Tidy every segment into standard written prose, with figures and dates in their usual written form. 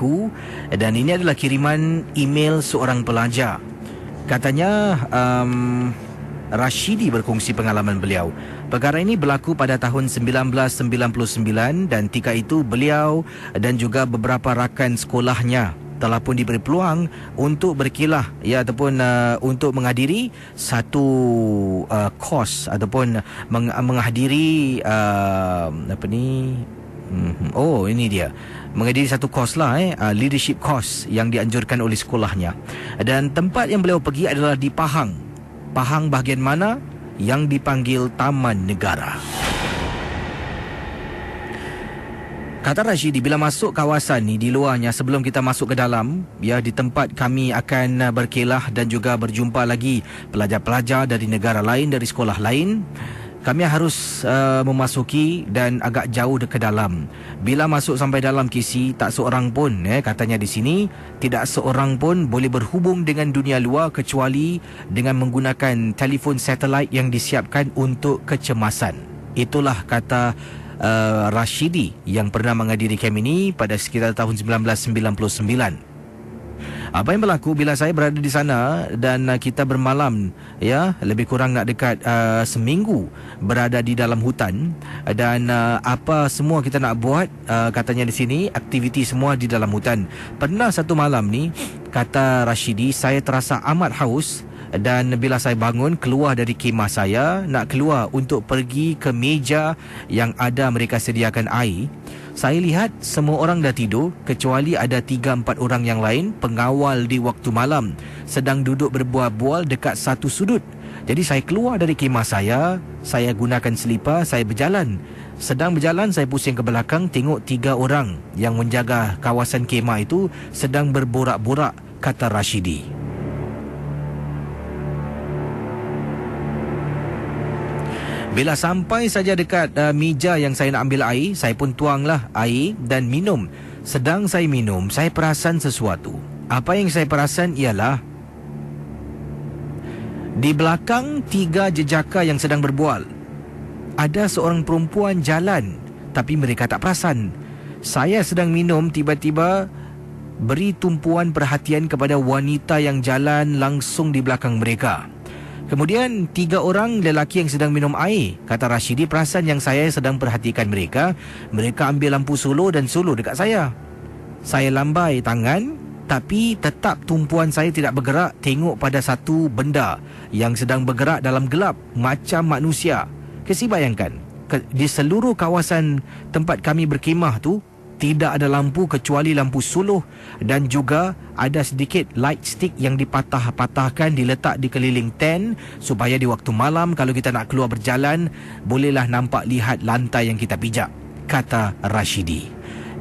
berlaku, dan ini adalah kiriman email seorang pelajar. Katanya Rashidi berkongsi pengalaman beliau. Perkara ini berlaku pada tahun 1999 dan ketika itu beliau dan juga beberapa rakan sekolahnya telah pun diberi peluang untuk berkilah ataupun untuk menghadiri satu kos ataupun menghadiri ini dia, menghadiri satu kos lah leadership course yang dianjurkan oleh sekolahnya. Dan tempat yang beliau pergi adalah di Pahang bahagian mana yang dipanggil Taman Negara. Kata Rashidi, bila masuk kawasan ni, di luarnya sebelum kita masuk ke dalam, di tempat kami akan berkelah dan juga berjumpa lagi pelajar-pelajar dari negara lain, dari sekolah lain, kami harus memasuki dan agak jauh ke dalam. Bila masuk sampai dalam KC, tak seorang pun, katanya di sini, tidak seorang pun boleh berhubung dengan dunia luar kecuali dengan menggunakan telefon satelit yang disiapkan untuk kecemasan. Itulah kata Rashidi yang pernah menghadiri camp ini pada sekitar tahun 1999. Apa yang berlaku bila saya berada di sana dan kita bermalam, lebih kurang nak dekat seminggu berada di dalam hutan, dan apa semua kita nak buat, katanya di sini aktiviti semua di dalam hutan. Pernah satu malam ni, kata Rashidi, saya terasa amat haus. Dan bila saya bangun, keluar dari kemah saya, nak keluar untuk pergi ke meja yang ada mereka sediakan air, saya lihat semua orang dah tidur kecuali ada 3-4 orang yang lain, pengawal di waktu malam, sedang duduk berbual-bual dekat satu sudut. Jadi saya keluar dari kemah saya gunakan selipar, saya berjalan. Sedang berjalan, saya pusing ke belakang, tengok 3 orang yang menjaga kawasan kemah itu sedang berborak-borak, kata Rashidi. Bila sampai saja dekat meja yang saya nak ambil air, saya pun tuanglah air dan minum. Sedang saya minum, saya perasan sesuatu. Apa yang saya perasan ialah di belakang 3 jejaka yang sedang berbual, ada seorang perempuan jalan, tapi mereka tak perasan. Saya sedang minum, tiba-tiba beri tumpuan perhatian kepada wanita yang jalan langsung di belakang mereka. Kemudian 3 orang lelaki yang sedang minum air, kata Rashidi, perasan yang saya sedang perhatikan mereka. Mereka ambil lampu solo dan solo dekat saya. Saya lambai tangan, tapi tetap tumpuan saya tidak bergerak tengok pada satu benda yang sedang bergerak dalam gelap macam manusia. Kasi bayangkan, di seluruh kawasan tempat kami berkemah tu tidak ada lampu kecuali lampu suluh, dan juga ada sedikit light stick yang dipatah-patahkan, diletak di keliling tent supaya di waktu malam kalau kita nak keluar berjalan, bolehlah nampak lihat lantai yang kita pijak, kata Rashidi.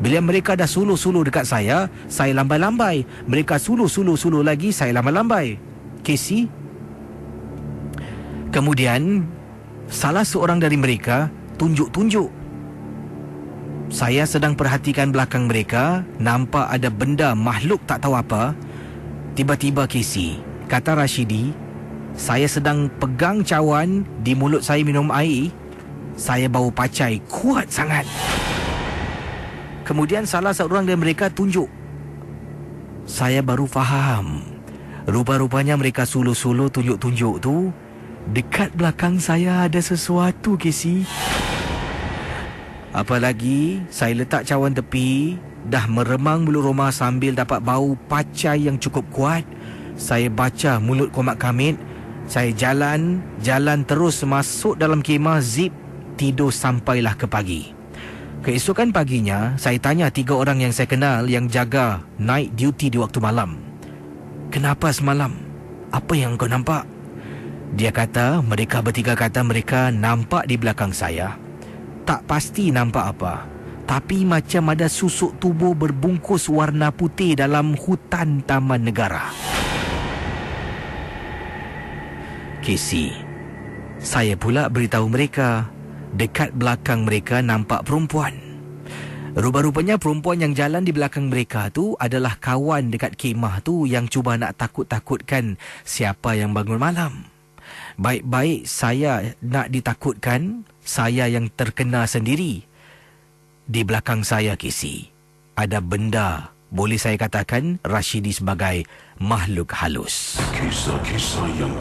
Bila mereka dah suluh-suluh dekat saya lambai-lambai. Mereka suluh-suluh lagi, saya lambai-lambai. Casey. Kemudian salah seorang dari mereka tunjuk-tunjuk. Saya sedang perhatikan belakang mereka, nampak ada benda makhluk tak tahu apa. Tiba-tiba Casey, kata Rashidi, saya sedang pegang cawan, di mulut saya minum air, saya bau pacai kuat sangat. Kemudian salah seorang dari mereka tunjuk. Saya baru faham. Rupa-rupanya mereka suluh-suluh tunjuk-tunjuk tu, dekat belakang saya ada sesuatu, Casey. Apalagi saya letak cawan tepi, dah meremang bulu roma sambil dapat bau pacai yang cukup kuat. Saya baca mulut komat kamit. Saya jalan terus masuk dalam kemah, zip, tidur sampailah ke pagi. Keesokan paginya, saya tanya 3 orang yang saya kenal yang jaga night duty di waktu malam. Kenapa semalam? Apa yang kau nampak? Mereka bertiga kata mereka nampak di belakang saya. Tak pasti nampak apa, tapi macam ada susuk tubuh berbungkus warna putih dalam hutan Taman Negara. Casey, saya pula beritahu mereka, dekat belakang mereka nampak perempuan. Rupa-rupanya perempuan yang jalan di belakang mereka tu adalah kawan dekat kemah tu yang cuba nak takut-takutkan siapa yang bangun malam. Baik-baik saya nak ditakutkan, saya yang terkena sendiri. Di belakang saya, Casey, ada benda boleh saya katakan Rashidi sebagai makhluk halus. Kisah-kisah yang